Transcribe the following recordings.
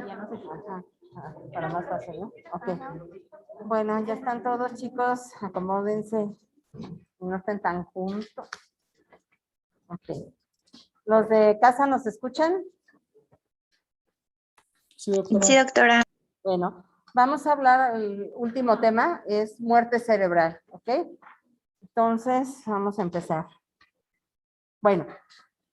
ya no se... Ajá, para más fácil, ¿no? Ok. Bueno, ya están todos, chicos. Acomódense. No estén tan juntos. Ok. ¿Los de casa nos escuchan? Sí, doctora. Sí, doctora. Bueno, vamos a hablar, el último tema es muerte cerebral, ¿ok? Entonces, vamos a empezar. Bueno,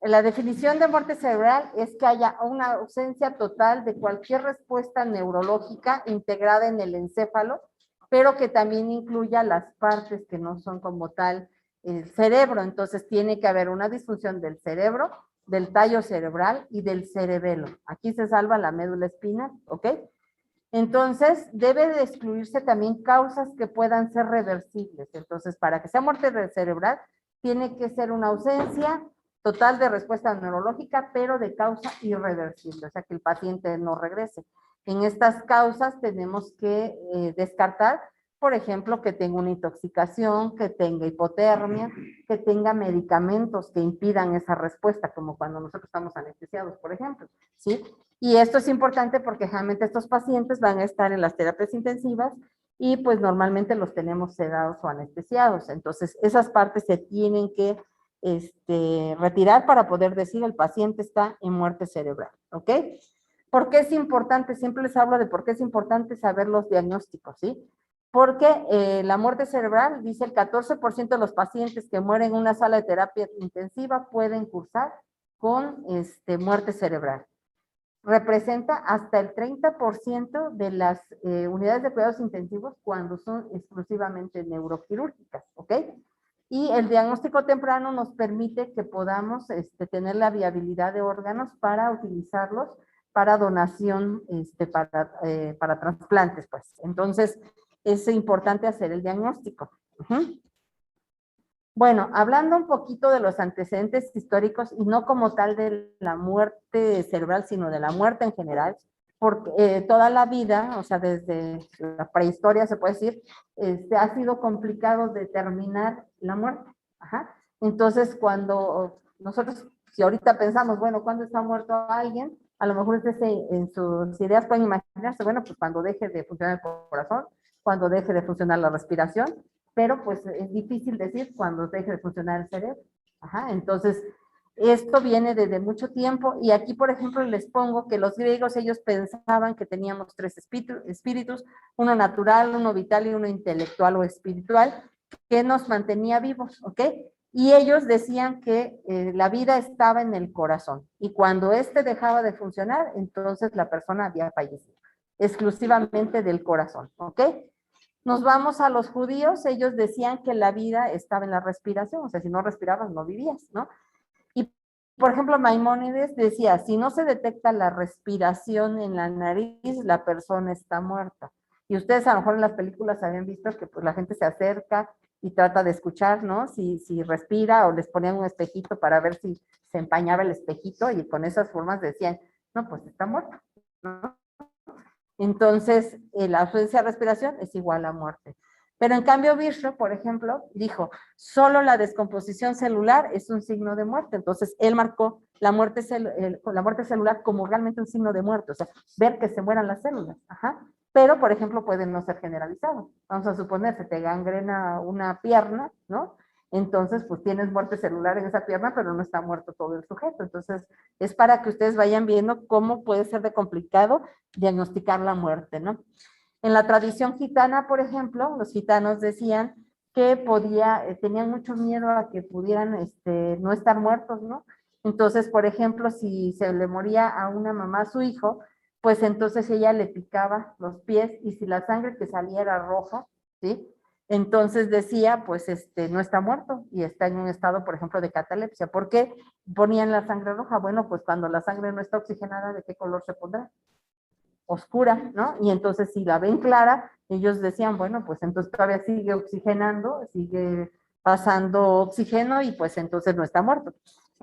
la definición de muerte cerebral es que haya una ausencia total de cualquier respuesta neurológica integrada en el encéfalo, pero que también incluya las partes que no son como tal el cerebro. Entonces, tiene que haber una disfunción del cerebro, del tallo cerebral y del cerebelo. Aquí se salva la médula espinal, ¿ok? Entonces, debe de excluirse también causas que puedan ser reversibles. Entonces, para que sea muerte cerebral, tiene que ser una ausencia total de respuesta neurológica, pero de causa irreversible, o sea, que el paciente no regrese. En estas causas tenemos que descartar, por ejemplo, que tenga una intoxicación, que tenga hipotermia, que tenga medicamentos que impidan esa respuesta, como cuando nosotros estamos anestesiados, por ejemplo, ¿sí? Y esto es importante porque generalmente estos pacientes van a estar en las terapias intensivas y pues normalmente los tenemos sedados o anestesiados. Entonces, esas partes se tienen que retirar para poder decir el paciente está en muerte cerebral, ¿ok? ¿Por qué es importante? Siempre les hablo de por qué es importante saber los diagnósticos, ¿sí? Porque la muerte cerebral, dice el 14% de los pacientes que mueren en una sala de terapia intensiva pueden cursar con muerte cerebral. Representa hasta el 30% de las unidades de cuidados intensivos cuando son exclusivamente neuroquirúrgicas, ¿ok? Y el diagnóstico temprano nos permite que podamos tener la viabilidad de órganos para utilizarlos para donación, para trasplantes, pues. Entonces, es importante hacer el diagnóstico. Bueno, hablando un poquito de los antecedentes históricos y no como tal de la muerte cerebral, sino de la muerte en general, porque toda la vida, o sea, desde la prehistoria se puede decir, ha sido complicado determinar la muerte. Ajá. Entonces, cuando nosotros, si ahorita pensamos, bueno, ¿cuándo está muerto alguien? A lo mejor ustedes en sus ideas pueden imaginarse, bueno, pues cuando deje de funcionar el corazón, cuando deje de funcionar la respiración, pero pues es difícil decir cuando deje de funcionar el cerebro. Ajá, entonces, esto viene desde mucho tiempo y aquí, por ejemplo, les pongo que los griegos, ellos pensaban que teníamos tres espíritus, uno natural, uno vital y uno intelectual o espiritual, que nos mantenía vivos, ¿ok? Y ellos decían que la vida estaba en el corazón y cuando este dejaba de funcionar, entonces la persona había fallecido, exclusivamente del corazón, ¿ok? Nos vamos a los judíos, ellos decían que la vida estaba en la respiración, o sea, si no respirabas no vivías, ¿no? Y, por ejemplo, Maimónides decía, si no se detecta la respiración en la nariz, la persona está muerta. Y ustedes a lo mejor en las películas habían visto que pues la gente se acerca y trata de escuchar, ¿no? Si respira o les ponían un espejito para ver si se empañaba el espejito y con esas formas decían, no, pues está muerto, ¿no? Entonces, la ausencia de respiración es igual a muerte. Pero en cambio, Virchow, por ejemplo, dijo, solo la descomposición celular es un signo de muerte. Entonces, él marcó la muerte celular como realmente un signo de muerte, o sea, ver que se mueran las células. Ajá. Pero, por ejemplo, pueden no ser generalizados. Vamos a suponer, se te gangrena una pierna, ¿no? Entonces, pues tienes muerte celular en esa pierna, pero no está muerto todo el sujeto. Entonces, es para que ustedes vayan viendo cómo puede ser de complicado diagnosticar la muerte, ¿no? En la tradición gitana, por ejemplo, los gitanos decían que tenían mucho miedo a que pudieran no estar muertos, ¿no? Entonces, por ejemplo, si se le moría a una mamá a su hijo, pues entonces ella le picaba los pies y si la sangre que salía era roja, ¿sí? Entonces decía, pues no está muerto y está en un estado, por ejemplo, de catalepsia. ¿Por qué ponían la sangre roja? Bueno, pues cuando la sangre no está oxigenada, ¿de qué color se pondrá? Oscura, ¿no? Y entonces si la ven clara, ellos decían, bueno, pues entonces todavía sigue oxigenando, sigue pasando oxígeno y pues entonces no está muerto.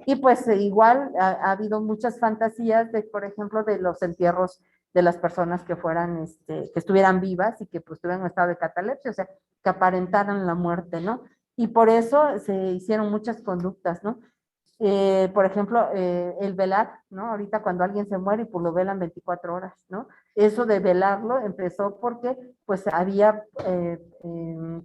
Y pues igual ha habido muchas fantasías de, por ejemplo, de los entierros de las personas que fueran, que estuvieran vivas y que pues tuvieran un estado de catalepsia, o sea, que aparentaran la muerte, ¿no? Y por eso se hicieron muchas conductas, ¿no? Por ejemplo, el velar, ¿no? Ahorita cuando alguien se muere, pues lo velan 24 horas, ¿no? Eso de velarlo empezó porque pues había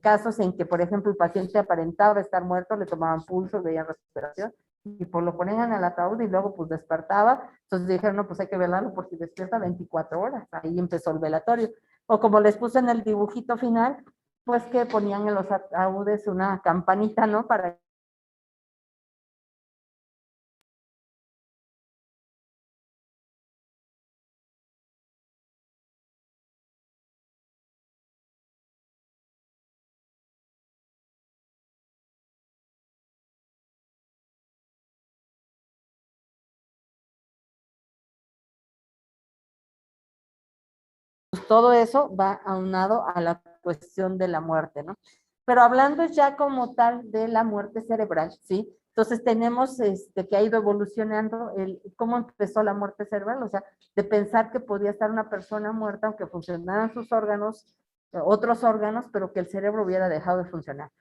casos en que, por ejemplo, el paciente aparentaba estar muerto, le tomaban pulso, veían respiración, y pues lo ponían al ataúd y luego pues despertaba. Entonces dijeron, no, pues hay que velarlo porque despierta 24 horas. Ahí empezó el velatorio. O como les puse en el dibujito final, pues que ponían en los ataúdes una campanita, ¿no? Para todo eso va aunado a la cuestión de la muerte, ¿no? Pero hablando ya como tal de la muerte cerebral, ¿sí? Entonces tenemos que ha ido evolucionando cómo empezó la muerte cerebral, o sea, de pensar que podía estar una persona muerta aunque funcionaran sus órganos, otros órganos, pero que el cerebro hubiera dejado de funcionar.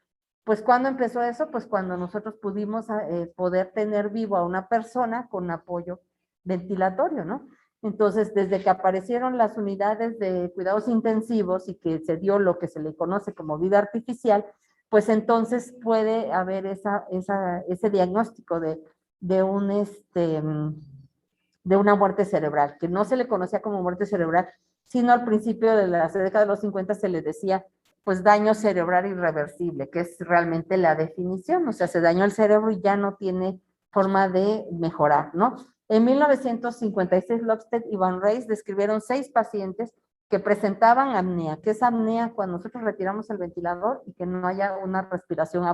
Pues ¿cuándo empezó eso? Pues cuando nosotros pudimos poder tener vivo a una persona con apoyo ventilatorio, ¿no? Entonces, desde que aparecieron las unidades de cuidados intensivos y que se dio lo que se le conoce como vida artificial, pues entonces puede haber ese diagnóstico de, un, de una muerte cerebral, que no se le conocía como muerte cerebral, sino al principio de la década de los 50 se le decía pues daño cerebral irreversible, que es realmente la definición, o sea, se dañó el cerebro y ya no tiene forma de mejorar, ¿no? En 1956, Lockstead y Van Reis describieron 6 pacientes que presentaban apnea. ¿Qué es apnea? Cuando nosotros retiramos el ventilador y que no haya una respiración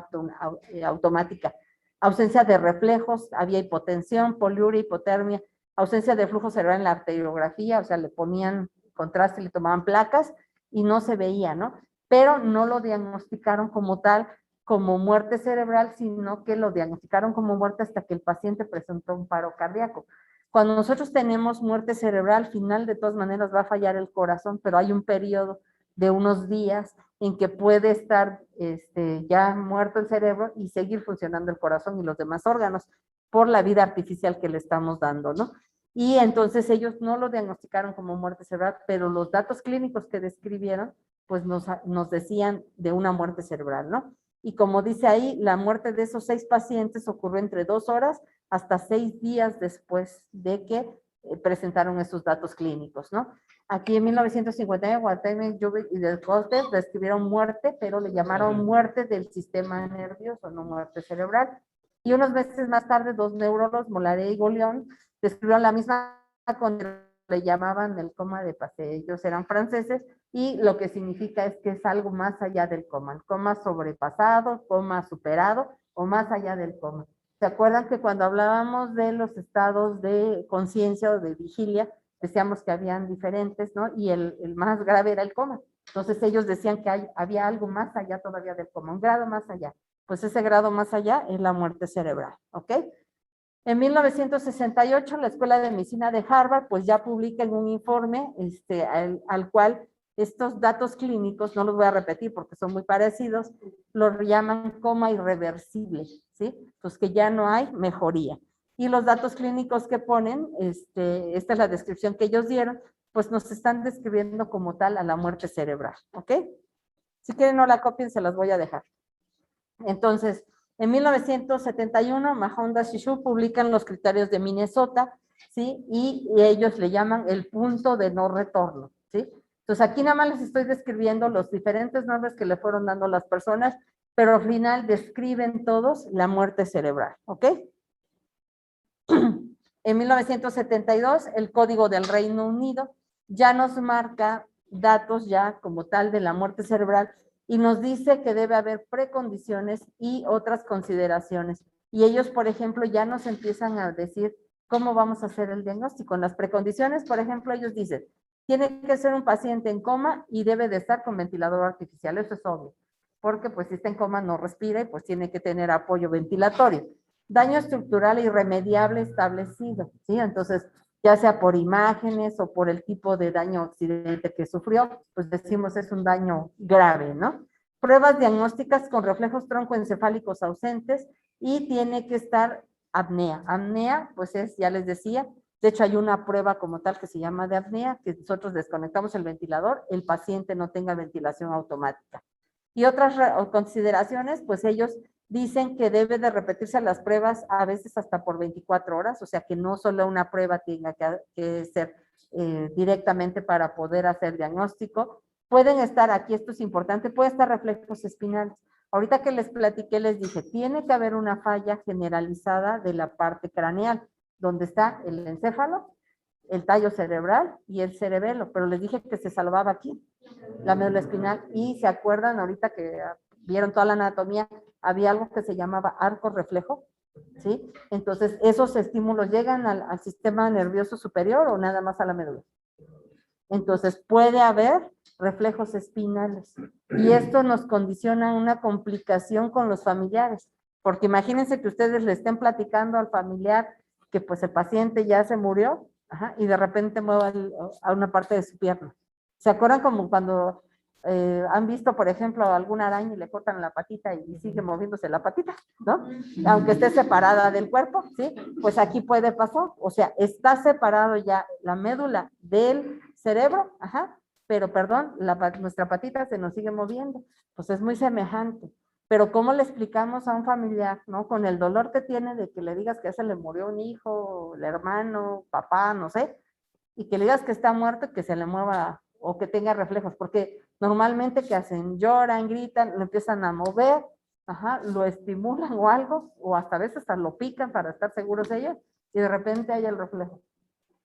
automática. Ausencia de reflejos, había hipotensión, poliuria, hipotermia, ausencia de flujo cerebral en la arteriografía, o sea, le ponían contraste, le tomaban placas y no se veía, ¿no? Pero no lo diagnosticaron como tal, como muerte cerebral, sino que lo diagnosticaron como muerte hasta que el paciente presentó un paro cardíaco. Cuando nosotros tenemos muerte cerebral, al final de todas maneras va a fallar el corazón, pero hay un periodo de unos días en que puede estar ya muerto el cerebro y seguir funcionando el corazón y los demás órganos por la vida artificial que le estamos dando, ¿no? Y entonces ellos no lo diagnosticaron como muerte cerebral, pero los datos clínicos que describieron, pues nos decían de una muerte cerebral, ¿no? Y como dice ahí, la muerte de esos 6 pacientes ocurrió entre 2 horas hasta 6 días después de que presentaron esos datos clínicos, ¿no? Aquí en 1959, Guatemi, Jubik y Del Coste describieron muerte, pero le llamaron muerte del sistema nervioso, no muerte cerebral. Y unos meses más tarde, 2 neurólogos, Molaré y Golión, describieron la misma condición, le llamaban el coma de Pasteur. Ellos eran franceses y lo que significa es que es algo más allá del coma, el coma sobrepasado, coma superado o más allá del coma. ¿Se acuerdan que cuando hablábamos de los estados de conciencia o de vigilia, decíamos que habían diferentes, ¿no? Y el más grave era el coma. Entonces ellos decían que había algo más allá todavía del coma, un grado más allá. Pues ese grado más allá es la muerte cerebral, ¿ok? En 1968, la Escuela de Medicina de Harvard, pues ya publica en un informe al cual estos datos clínicos, no los voy a repetir porque son muy parecidos, los llaman coma irreversible, ¿sí? Pues que ya no hay mejoría. Y los datos clínicos que ponen, esta es la descripción que ellos dieron, pues nos están describiendo como tal a la muerte cerebral, ¿ok? Si quieren no la copien, se las voy a dejar. Entonces, en 1971, Mahonda Shishu publican los criterios de Minnesota, ¿sí? Y ellos le llaman el punto de no retorno, ¿sí? Entonces, aquí nada más les estoy describiendo los diferentes nombres que le fueron dando las personas, pero al final describen todos la muerte cerebral, ¿ok? En 1972, el Código del Reino Unido ya nos marca datos ya como tal de la muerte cerebral y nos dice que debe haber precondiciones y otras consideraciones. Y ellos, por ejemplo, ya nos empiezan a decir cómo vamos a hacer el diagnóstico. En las precondiciones, por ejemplo, ellos dicen, tiene que ser un paciente en coma y debe de estar con ventilador artificial. Eso es obvio, porque pues si está en coma no respira y pues tiene que tener apoyo ventilatorio. Daño estructural irremediable establecido, ¿sí? Entonces, ya sea por imágenes o por el tipo de daño o accidente que sufrió, pues decimos es un daño grave, ¿no? Pruebas diagnósticas con reflejos troncoencefálicos ausentes y tiene que estar apnea. Apnea, pues es, ya les decía, de hecho hay una prueba como tal que se llama de apnea, que nosotros desconectamos el ventilador, el paciente no tenga ventilación automática. Y otras consideraciones, pues ellos dicen que debe de repetirse las pruebas a veces hasta por 24 horas, o sea que no solo una prueba tenga que ser directamente para poder hacer diagnóstico. Pueden estar, aquí esto es importante, puede estar reflejos espinales. Ahorita que les platiqué, les dije, tiene que haber una falla generalizada de la parte craneal, donde está el encéfalo, el tallo cerebral y el cerebelo, pero les dije que se salvaba aquí, la médula espinal, y se acuerdan ahorita que vieron toda la anatomía, había algo que se llamaba arco reflejo, ¿sí? Entonces, esos estímulos llegan al sistema nervioso superior o nada más a la médula. Entonces, puede haber reflejos espinales y esto nos condiciona una complicación con los familiares, porque imagínense que ustedes le estén platicando al familiar que pues el paciente ya se murió, ajá, y de repente mueva a una parte de su pierna. ¿Se acuerdan como cuando han visto, por ejemplo, alguna araña y le cortan la patita y sigue moviéndose la patita, ¿no? Aunque esté separada del cuerpo, ¿sí? Pues aquí puede pasar, o sea, está separado ya la médula del cerebro, ajá, pero perdón, nuestra patita se nos sigue moviendo, pues es muy semejante. Pero ¿cómo le explicamos a un familiar, no? Con el dolor que tiene de que le digas que se le murió un hijo, el hermano, papá, no sé, y que le digas que está muerto, que se le mueva o que tenga reflejos, porque normalmente que hacen, lloran, gritan, lo empiezan a mover, ajá, lo estimulan o algo, o hasta a veces hasta lo pican para estar seguros ellos, y de repente hay el reflejo.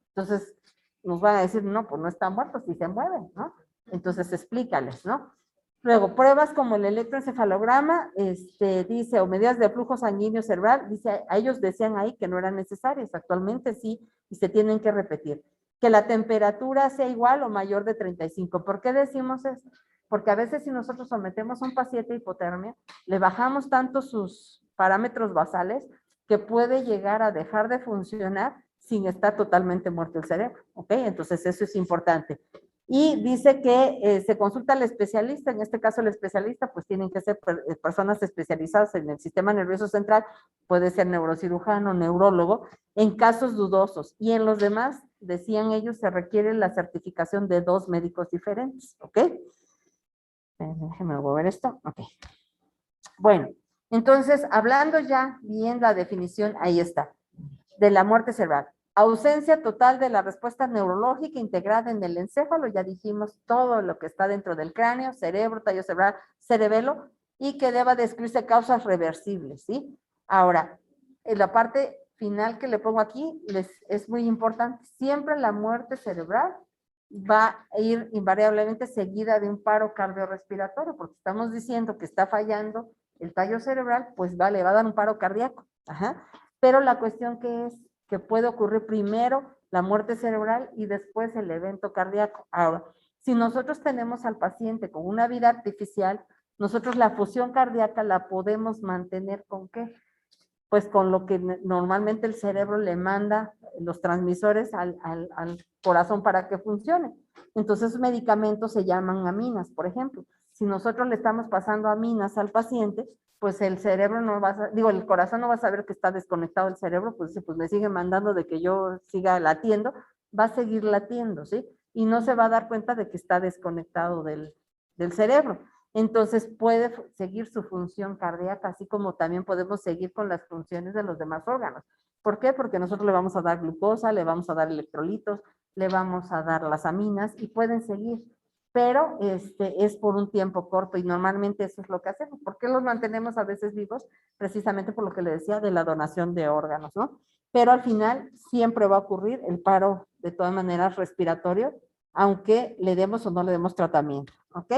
Entonces, nos van a decir, no, pues no está muerto, si se mueven, ¿no? Entonces, explícales, ¿no? Luego, pruebas como el electroencefalograma, dice, o medidas de flujo sanguíneo cerebral, dice, a ellos decían ahí que no eran necesarias, actualmente sí, y se tienen que repetir. Que la temperatura sea igual o mayor de 35. ¿Por qué decimos eso? Porque a veces si nosotros sometemos a un paciente a hipotermia, le bajamos tanto sus parámetros basales que puede llegar a dejar de funcionar sin estar totalmente muerto el cerebro, ¿ok? Entonces eso es importante. Y dice que se consulta al especialista, en este caso el especialista, pues tienen que ser personas especializadas en el sistema nervioso central, puede ser neurocirujano, neurólogo, en casos dudosos. Y en los demás, decían ellos, se requiere la certificación de 2 médicos diferentes, ¿ok? Déjenme mover esto, ok. Bueno, entonces, hablando ya bien la definición, ahí está, de la muerte cerebral. Ausencia total de la respuesta neurológica integrada en el encéfalo, ya dijimos todo lo que está dentro del cráneo, cerebro, tallo cerebral, cerebelo, y que deba describirse causas reversibles, ¿sí? Ahora, en la parte final que le pongo aquí, es muy importante, siempre la muerte cerebral va a ir invariablemente seguida de un paro cardiorrespiratorio, porque estamos diciendo que está fallando el tallo cerebral, pues le va a dar un paro cardíaco, ajá. Pero la cuestión que es que puede ocurrir primero la muerte cerebral y después el evento cardíaco. Ahora, si nosotros tenemos al paciente con una vida artificial, nosotros la fusión cardíaca la podemos mantener ¿con qué? Pues con lo que normalmente el cerebro le manda los transmisores al corazón para que funcione. Entonces, esos medicamentos se llaman aminas, por ejemplo. Si nosotros le estamos pasando aminas al paciente, pues el cerebro no va a, el corazón no va a saber que está desconectado el cerebro, pues me sigue mandando de que yo siga latiendo, va a seguir latiendo, ¿sí? Y no se va a dar cuenta de que está desconectado del cerebro. Entonces puede seguir su función cardíaca, así como también podemos seguir con las funciones de los demás órganos. ¿Por qué? Porque nosotros le vamos a dar glucosa, le vamos a dar electrolitos, le vamos a dar las aminas y pueden seguir, pero es por un tiempo corto y normalmente eso es lo que hacemos. ¿Por qué los mantenemos a veces vivos? Precisamente por lo que le decía de la donación de órganos, ¿no? Pero al final siempre va a ocurrir el paro de todas maneras respiratorio, aunque le demos o no le demos tratamiento, ¿ok?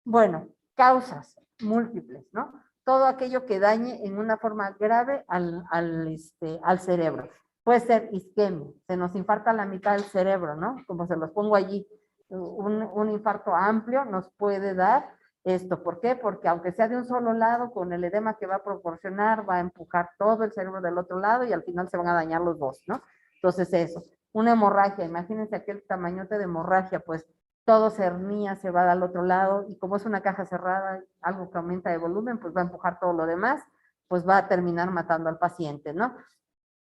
Bueno, causas múltiples, ¿no? Todo aquello que dañe en una forma grave al cerebro. Puede ser isquemia, se nos infarta la mitad del cerebro, ¿no? Como se los pongo allí, un infarto amplio nos puede dar esto. ¿Por qué? Porque aunque sea de un solo lado, con el edema que va a proporcionar, va a empujar todo el cerebro del otro lado y al final se van a dañar los dos, ¿no? Entonces eso, una hemorragia, imagínense aquel tamañote de hemorragia, pues todo se hernía, se va al otro lado, y como es una caja cerrada, algo que aumenta de volumen, pues va a empujar todo lo demás, pues va a terminar matando al paciente, ¿no?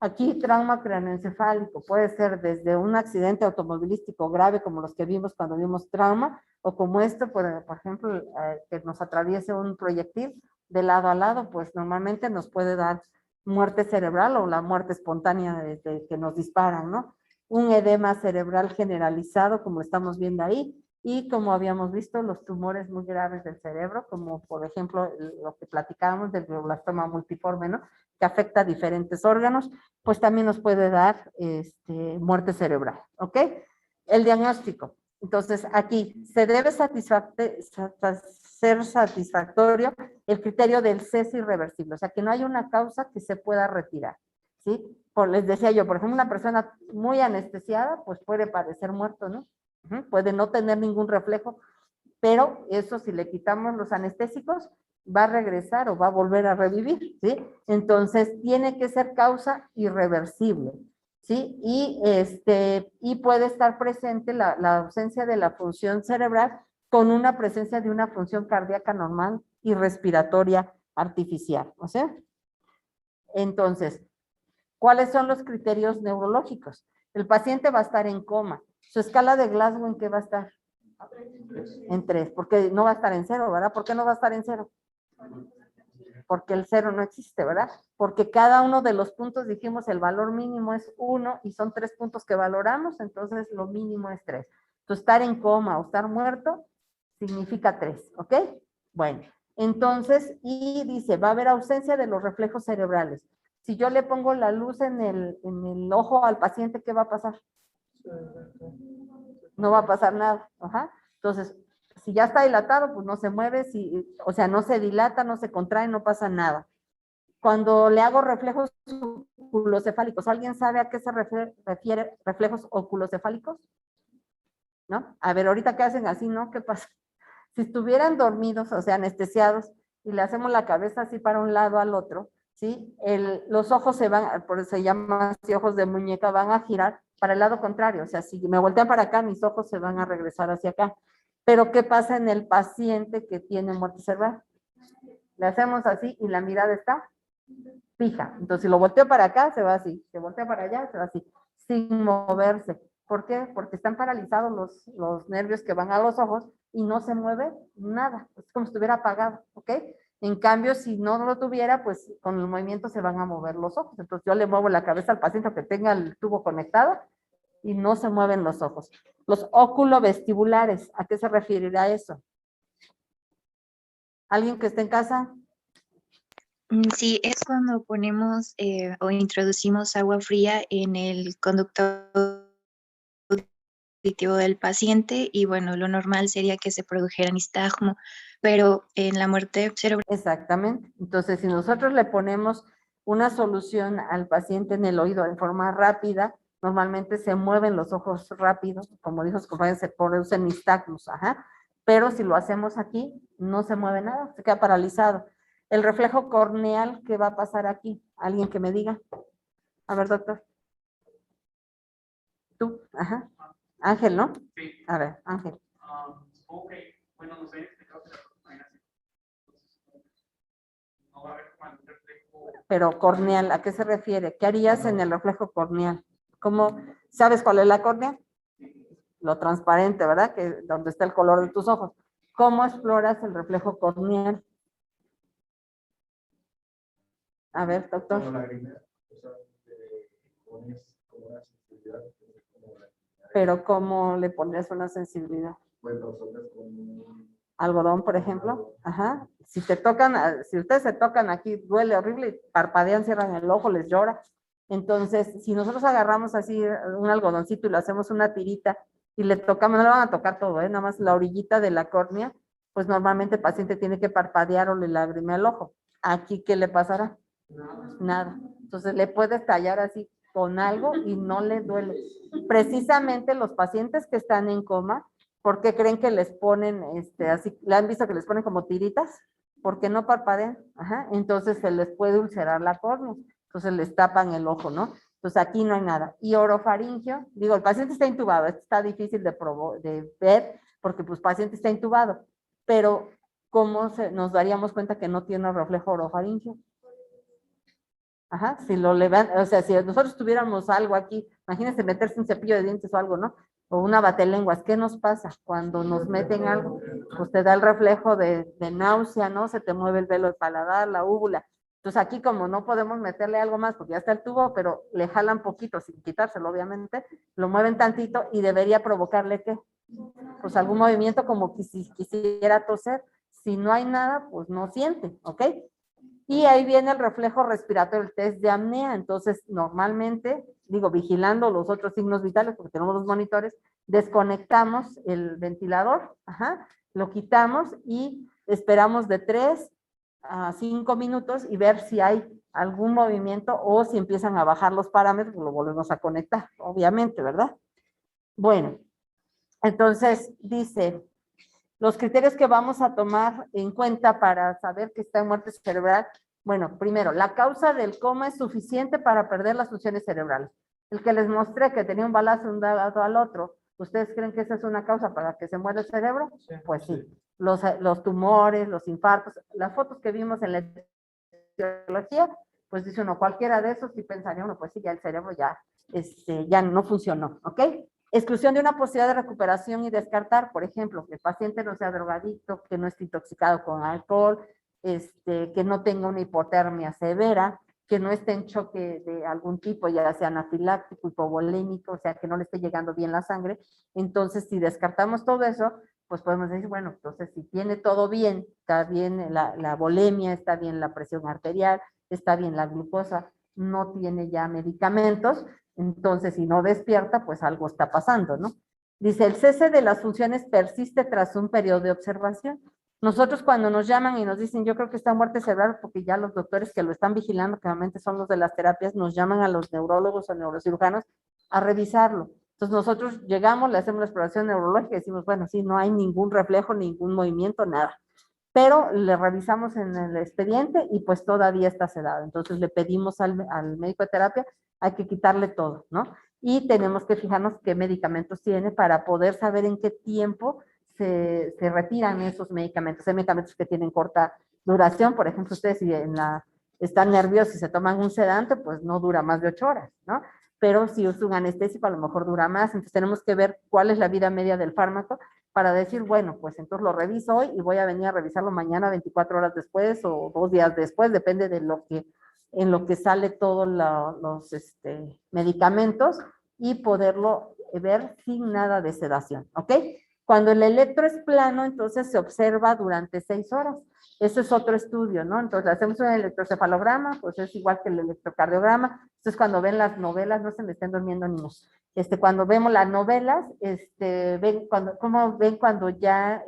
Aquí trauma craneoencefálico puede ser desde un accidente automovilístico grave como los que vimos cuando vimos trauma, o como esto, por ejemplo, que nos atraviese un proyectil de lado a lado, pues normalmente nos puede dar muerte cerebral o la muerte espontánea desde que nos disparan, ¿no? Un edema cerebral generalizado, como estamos viendo ahí, y como habíamos visto, los tumores muy graves del cerebro, como por ejemplo lo que platicábamos del glioblastoma multiforme, ¿no? Que afecta a diferentes órganos, pues también nos puede dar muerte cerebral, ¿ok? El diagnóstico. Entonces, aquí se debe ser satisfactorio el criterio del cese irreversible, o sea, que no hay una causa que se pueda retirar, ¿sí? Les decía yo, por ejemplo, una persona muy anestesiada, pues puede parecer muerto, ¿no? Puede no tener ningún reflejo, pero eso si le quitamos los anestésicos, va a regresar o va a volver a revivir, ¿sí? Entonces, tiene que ser causa irreversible, ¿sí? Y puede estar presente la ausencia de la función cerebral con una presencia de una función cardíaca normal y respiratoria artificial, ¿o sea? Entonces, ¿cuáles son los criterios neurológicos? El paciente va a estar en coma. ¿Su escala de Glasgow en qué va a estar? En 3, porque no va a estar en 0, ¿verdad? ¿Por qué no va a estar en 0? Porque el 0 no existe, ¿verdad? Porque cada uno de los puntos, dijimos, el valor mínimo es 1 y son 3 puntos que valoramos, entonces lo mínimo es 3. Entonces, estar en coma o estar muerto significa 3, ¿ok? Bueno, entonces, y dice, va a haber ausencia de los reflejos cerebrales. Si yo le pongo la luz en el ojo al paciente, ¿qué va a pasar? No va a pasar nada. Ajá. Entonces, si ya está dilatado, pues no se mueve, o sea, no se dilata, no se contrae, no pasa nada. Cuando le hago reflejos oculocefálicos, ¿alguien sabe a qué se refiere reflejos oculocefálicos? ¿No? A ver, ahorita que hacen así, ¿no? ¿Qué pasa? Si estuvieran dormidos, o sea, anestesiados, y le hacemos la cabeza así para un lado al otro, ¿sí? Los ojos se van, por eso se llama así ojos de muñeca, van a girar para el lado contrario, o sea, si me voltean para acá, mis ojos se van a regresar hacia acá. Pero, ¿qué pasa en el paciente que tiene muerte cerebral? Le hacemos así y la mirada está fija. Entonces, si lo volteo para acá, se va así. Si volteo para allá, se va así, sin moverse. ¿Por qué? Porque están paralizados los nervios que van a los ojos y no se mueve nada. Es como si estuviera apagado, ¿ok? En cambio, si no lo tuviera, pues con el movimiento se van a mover los ojos. Entonces, yo le muevo la cabeza al paciente que tenga el tubo conectado y no se mueven los ojos. Los óculo-vestibulares, ¿a qué se referirá eso? ¿Alguien que esté en casa? Sí, es cuando ponemos o introducimos agua fría en el conducto auditivo del paciente y bueno, lo normal sería que se produjera nistagmo, pero en la muerte cerebral. Exactamente. Entonces, si nosotros le ponemos una solución al paciente en el oído en forma rápida, normalmente se mueven los ojos rápido, como dijo su compañero, se producen nistagmos, ajá. Pero si lo hacemos aquí, no se mueve nada, se queda paralizado. El reflejo corneal, ¿qué va a pasar aquí? ¿Alguien que me diga? A ver, doctor. Tú, ajá. Ángel, ¿no? Sí. A ver, Ángel. Ok, bueno, nos habían explicado que la proteína no va a haber como un reflejo. Pero corneal, ¿a qué se refiere? ¿Qué harías en el reflejo corneal? ¿Cómo? ¿Sabes cuál es la córnea? Lo transparente, ¿verdad? Que donde está el color de tus ojos. ¿Cómo exploras el reflejo corneal? A ver, doctor. Pero ¿cómo le pondrías una sensibilidad? Algodón, por ejemplo. Ajá. Si te tocan, si ustedes se tocan aquí, duele horrible, parpadean, cierran el ojo, les llora. Entonces, si nosotros agarramos así un algodoncito y lo hacemos una tirita y le tocamos, no le van a tocar todo, nada más la orillita de la córnea, pues normalmente el paciente tiene que parpadear o le lagrimea el ojo. Aquí, ¿qué le pasará? Nada. Entonces, le puedes tallar así con algo y no le duele. Precisamente los pacientes que están en coma, ¿por qué creen que les ponen, así, le han visto que les ponen como tiritas? Porque no parpadean. Ajá. Entonces, se les puede ulcerar la córnea. Entonces, les tapan el ojo, ¿no? Entonces, aquí no hay nada. Y orofaringio, digo, el paciente está intubado, esto está difícil de ver, porque pues el paciente está intubado, pero ¿cómo nos daríamos cuenta que no tiene reflejo orofaringio? Ajá, si lo levanta, o sea, si nosotros tuviéramos algo aquí, imagínense meterse un cepillo de dientes o algo, ¿no? O una batelenguas, ¿qué nos pasa cuando nos meten algo? Pues te da el reflejo de náusea, ¿no? Se te mueve el velo del paladar, la úvula. Entonces aquí como no podemos meterle algo más porque ya está el tubo, pero le jalan poquito sin quitárselo, obviamente, lo mueven tantito y debería provocarle ¿qué? Pues algún movimiento como que si quisiera toser. Si no hay nada, pues no siente, ¿ok? Y ahí viene el reflejo respiratorio, el test de apnea. Entonces, normalmente, digo, vigilando los otros signos vitales, porque tenemos los monitores, desconectamos el ventilador, ajá, lo quitamos y esperamos de 3 a 5 minutos y ver si hay algún movimiento o si empiezan a bajar los parámetros, pues lo volvemos a conectar, obviamente, ¿verdad? Bueno, entonces dice, los criterios que vamos a tomar en cuenta para saber que está en muerte cerebral, bueno, primero, la causa del coma es suficiente para perder las funciones cerebrales. El que les mostré que tenía un balazo de un lado al otro, ¿ustedes creen que esa es una causa para que se muera el cerebro? Sí, pues sí. Los tumores, los infartos, las fotos que vimos en la etiología, pues dice uno, cualquiera de esos, sí pensaría uno, pues sí, ya el cerebro ya no funcionó, ¿ok? Exclusión de una posibilidad de recuperación y descartar, por ejemplo, que el paciente no sea drogadicto, que no esté intoxicado con alcohol, que no tenga una hipotermia severa, que no esté en choque de algún tipo, ya sea anafiláctico, hipovolémico, o sea, que no le esté llegando bien la sangre. Entonces, si descartamos todo eso, pues podemos decir, bueno, entonces si tiene todo bien, está bien la volemia, está bien la presión arterial, está bien la glucosa, no tiene ya medicamentos, entonces si no despierta, pues algo está pasando, ¿no? Dice, el cese de las funciones persiste tras un periodo de observación. Nosotros cuando nos llaman y nos dicen, yo creo que está en muerte cerebral, porque ya los doctores que lo están vigilando, que normalmente son los de las terapias, nos llaman a los neurólogos o neurocirujanos a revisarlo. Entonces nosotros llegamos, le hacemos la exploración neurológica y decimos, bueno, sí, no hay ningún reflejo, ningún movimiento, nada. Pero le revisamos en el expediente y pues todavía está sedado. Entonces le pedimos al médico de terapia, hay que quitarle todo, ¿no? Y tenemos que fijarnos qué medicamentos tiene para poder saber en qué tiempo se retiran esos medicamentos. Hay medicamentos que tienen corta duración, por ejemplo, ustedes si están nerviosos y se toman un sedante, pues no dura más de 8 horas, ¿no? Pero si usa un anestésico a lo mejor dura más, entonces tenemos que ver cuál es la vida media del fármaco para decir, bueno, pues entonces lo reviso hoy y voy a venir a revisarlo mañana 24 horas después o 2 días después, depende de en lo que sale todos los medicamentos y poderlo ver sin nada de sedación, ¿ok? Cuando el electro es plano, entonces se observa durante 6 horas. Eso es otro estudio, ¿no? Entonces hacemos un electrocefalograma, pues es igual que el electrocardiograma. Entonces cuando ven las novelas, no se me estén durmiendo niños. Cuando vemos las novelas, ¿cómo ven cuando ya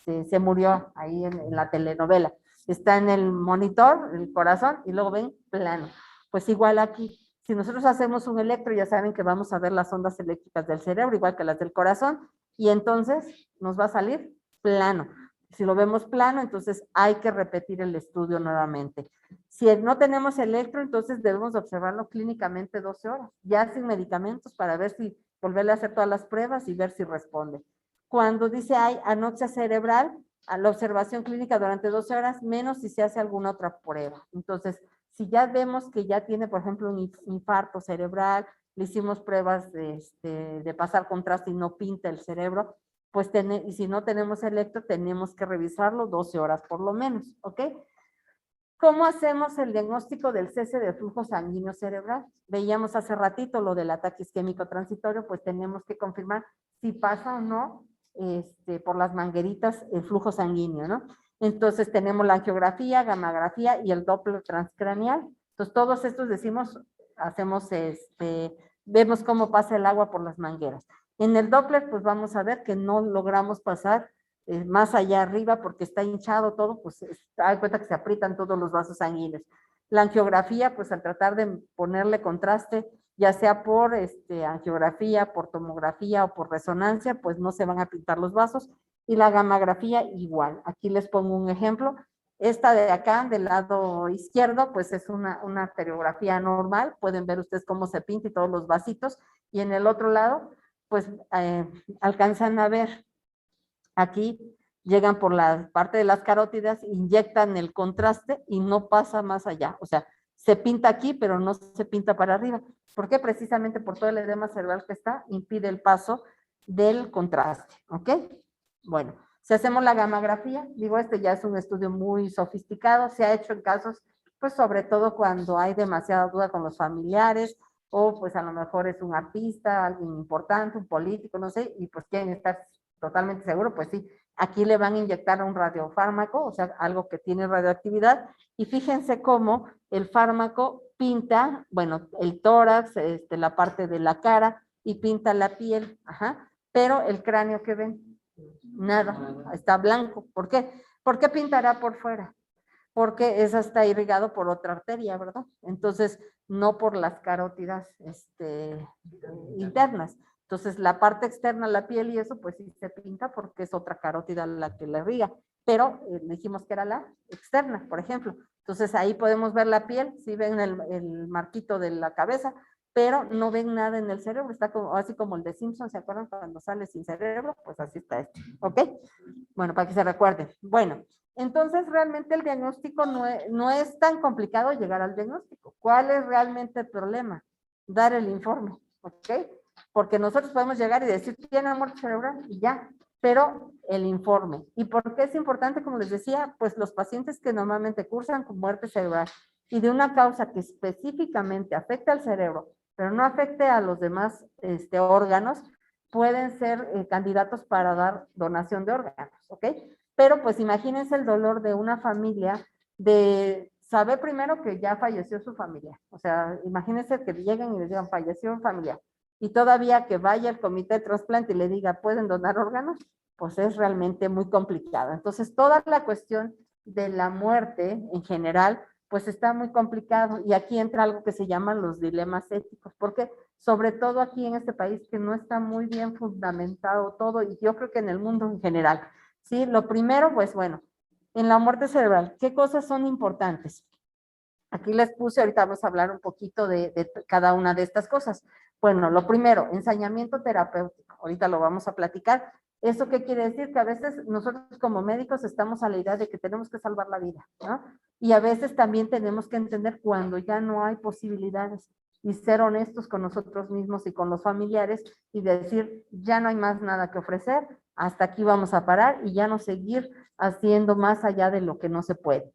se murió ahí en la telenovela? Está en el monitor, el corazón, y luego ven plano. Pues igual aquí, si nosotros hacemos un electro, ya saben que vamos a ver las ondas eléctricas del cerebro, igual que las del corazón, y entonces nos va a salir plano. Si lo vemos plano, entonces hay que repetir el estudio nuevamente. Si no tenemos electro, entonces debemos observarlo clínicamente 12 horas, ya sin medicamentos, para ver si volverle a hacer todas las pruebas y ver si responde. Cuando dice hay anoxia cerebral, a la observación clínica durante 12 horas, menos si se hace alguna otra prueba. Entonces, si ya vemos que ya tiene, por ejemplo, un infarto cerebral, le hicimos pruebas de pasar contraste y no pinta el cerebro, pues y si no tenemos electro, tenemos que revisarlo 12 horas por lo menos, ¿ok? ¿Cómo hacemos el diagnóstico del cese de flujo sanguíneo cerebral? Veíamos hace ratito lo del ataque isquémico transitorio, pues tenemos que confirmar si pasa o no por las mangueritas el flujo sanguíneo, ¿no? Entonces tenemos la angiografía, gammagrafía y el Doppler transcranial. Entonces todos estos vemos cómo pasa el agua por las mangueras. En el Doppler, pues vamos a ver que no logramos pasar más allá arriba porque está hinchado todo, pues da cuenta que se aprietan todos los vasos sanguíneos. La angiografía, pues al tratar de ponerle contraste, ya sea por angiografía, por tomografía o por resonancia, pues no se van a pintar los vasos. Y la gammagrafía igual. Aquí les pongo un ejemplo. Esta de acá, del lado izquierdo, pues es una arteriografía normal. Pueden ver ustedes cómo se pinta y todos los vasitos. Y en el otro lado, pues alcanzan a ver. Aquí llegan por la parte de las carótidas, inyectan el contraste y no pasa más allá. O sea, se pinta aquí, pero no se pinta para arriba. ¿Por qué? Precisamente por todo el edema cerebral que está, impide el paso del contraste, ¿ok? Bueno, si hacemos la gammagrafía, digo, este ya es un estudio muy sofisticado, se ha hecho en casos, pues sobre todo cuando hay demasiada duda con los familiares, o pues a lo mejor es un artista, alguien importante, un político, no sé, y pues quieren estar totalmente seguro, pues sí, aquí le van a inyectar un radiofármaco, o sea, algo que tiene radioactividad, y fíjense cómo el fármaco pinta, bueno, el tórax, la parte de la cara, y pinta la piel, ajá, pero el cráneo que ven, nada, está blanco. ¿Por qué? ¿Por qué pintará por fuera? Porque esa está irrigado por otra arteria, ¿verdad? Entonces, no por las carótidas internas. Entonces, la parte externa, la piel y eso, pues sí se pinta porque es otra carótida la que la irriga, pero dijimos que era la externa, por ejemplo. Entonces, ahí podemos ver la piel, si ven el marquito de la cabeza, pero no ven nada en el cerebro, está como, así como el de Simpson, ¿se acuerdan cuando sale sin cerebro? Pues así está esto, ¿ok? Bueno, para que se recuerden. Bueno, entonces realmente el diagnóstico no es tan complicado llegar al diagnóstico. ¿Cuál es realmente el problema? Dar el informe, ¿ok? Porque nosotros podemos llegar y decir, tiene muerte cerebral y ya, pero el informe. ¿Y por qué es importante? Como les decía, pues los pacientes que normalmente cursan con muerte cerebral y de una causa que específicamente afecta al cerebro, pero no afecte a los demás órganos, pueden ser candidatos para dar donación de órganos, ¿ok? Pero pues imagínense el dolor de una familia de saber primero que ya falleció su familia. O sea, imagínense que lleguen y les digan, falleció un familiar. Y todavía que vaya el comité de trasplante y le diga, ¿pueden donar órganos? Pues es realmente muy complicado. Entonces, toda la cuestión de la muerte en general, pues está muy complicado. Y aquí entra algo que se llaman los dilemas éticos. Porque sobre todo aquí en este país que no está muy bien fundamentado todo, y yo creo que en el mundo en general. ¿Sí? Lo primero, pues bueno, en la muerte cerebral, ¿qué cosas son importantes? Aquí les puse, ahorita vamos a hablar un poquito de cada una de estas cosas. Bueno, lo primero, ensañamiento terapéutico, ahorita lo vamos a platicar. ¿Eso qué quiere decir? Que a veces nosotros como médicos estamos a la idea de que tenemos que salvar la vida, ¿no? Y a veces también tenemos que entender cuando ya no hay posibilidades y ser honestos con nosotros mismos y con los familiares y decir, ya no hay más nada que ofrecer, hasta aquí vamos a parar y ya no seguir haciendo más allá de lo que no se puede.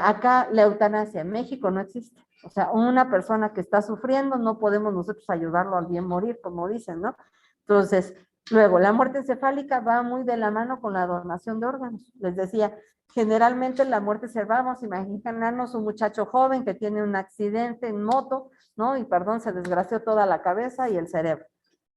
Acá la eutanasia en México no existe. O sea, una persona que está sufriendo, no podemos nosotros ayudarlo al bien morir, como dicen, ¿no? Entonces, luego, la muerte encefálica va muy de la mano con la donación de órganos. Les decía, generalmente la muerte cerebral, vamos a imaginarnos un muchacho joven que tiene un accidente en moto, ¿no? Y perdón, se desgració toda la cabeza y el cerebro.